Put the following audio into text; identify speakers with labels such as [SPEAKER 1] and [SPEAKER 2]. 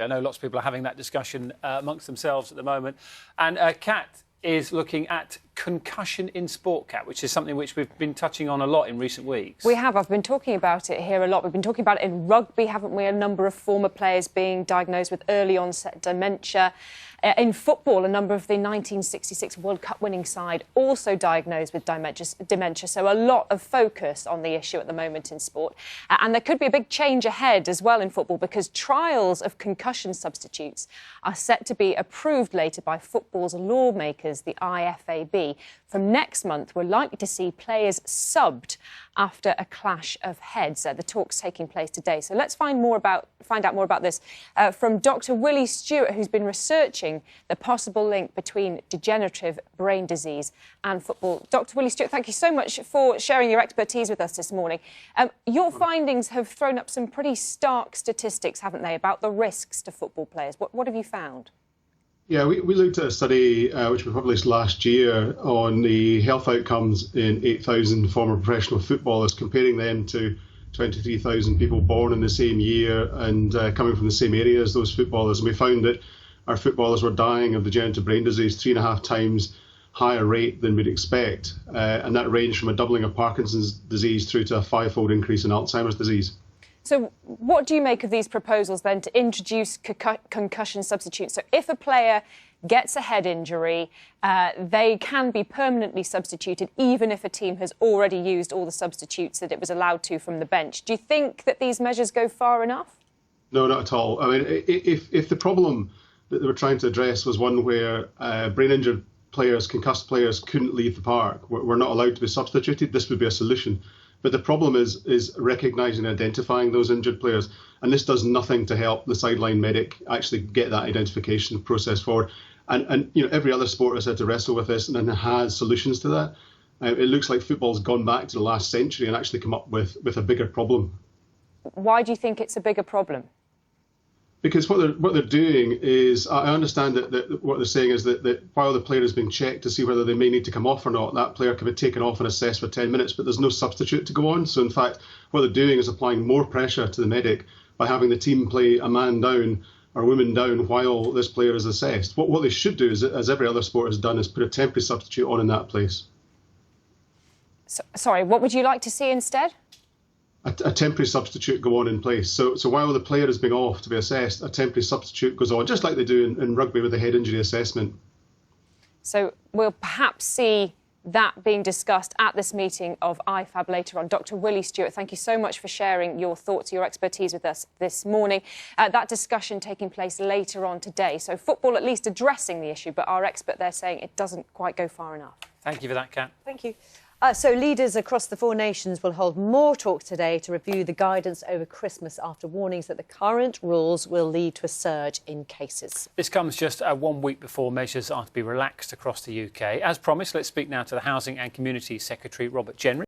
[SPEAKER 1] exactly. I know lots of people are having that discussion amongst themselves at the moment. And Kat is looking at concussion in sport, Kat, which is something which we've been touching on a lot in recent weeks.
[SPEAKER 2] We have. I've been talking about it here a lot. We've been talking about it in rugby, haven't we? A number of former players being diagnosed with early onset dementia. In football, a number of the 1966 World Cup winning side also diagnosed with dementia. So a lot of focus on the issue at the moment in sport. And there could be a big change ahead as well in football, because trials of concussion substitutes are set to be approved later by football's lawmakers, the IFAB. From next month, we're likely to see players subbed after a clash of heads. The talk's taking place today. So let's find out more about this from Dr. Willie Stewart, who's been researching the possible link between degenerative brain disease and football. Dr. Willie Stewart, thank you so much for sharing your expertise with us this morning. Your findings have thrown up some pretty stark statistics, haven't they, about the risks to football players? What have you found?
[SPEAKER 3] Yeah, we looked at a study which we published last year on the health outcomes in 8,000 former professional footballers, comparing them to 23,000 people born in the same year and coming from the same area as those footballers. And we found that our footballers were dying of degenerative brain disease 3.5 times higher rate than we'd expect. And that ranged from a doubling of Parkinson's disease through to a 5-fold increase in Alzheimer's disease.
[SPEAKER 2] So what do you make of these proposals then to introduce concussion substitutes? So if a player gets a head injury, they can be permanently substituted even if a team has already used all the substitutes that it was allowed to from the bench. Do you think that these measures go far enough? No,
[SPEAKER 3] not at all. I mean, if the problem that they were trying to address was one where brain-injured players, concussed players, couldn't leave the park, were not allowed to be substituted, this would be a solution. But the problem is recognising and identifying those injured players. And this does nothing to help the sideline medic actually get that identification process forward. And you know, every other sport has had to wrestle with this and has solutions to that. It looks like football's gone back to the last century and actually come up with a bigger problem.
[SPEAKER 2] Why do you think it's a bigger problem?
[SPEAKER 3] Because what they're doing is, I understand that what they're saying is that while the player is being checked to see whether they may need to come off or not, that player can be taken off and assessed for 10 minutes, but there's no substitute to go on. So in fact, what they're doing is applying more pressure to the medic by having the team play a man down or woman down while this player is assessed. What they should do, is, as every other sport has done, is put a temporary substitute on in that place.
[SPEAKER 2] Sorry, what would you like to see instead?
[SPEAKER 3] A temporary substitute go on in place. So while the player is being off to be assessed, a temporary substitute goes on, just like they do in rugby with the head injury assessment. So
[SPEAKER 2] we'll perhaps see that being discussed at this meeting of IFAB later on. Dr. Willie Stewart, thank you so much for sharing your thoughts, your expertise with us this morning. That discussion taking place later on today. So football at least addressing the issue, but our expert there saying it doesn't quite go far enough.
[SPEAKER 1] Thank you for that, Kat.
[SPEAKER 4] Thank you. So leaders across the 4 nations will hold more talks today to review the guidance over Christmas after warnings that the current rules will lead to a surge in cases.
[SPEAKER 1] This comes just 1 week before measures are to be relaxed across the UK. As promised, let's speak now to the Housing and Community Secretary, Robert Jenry.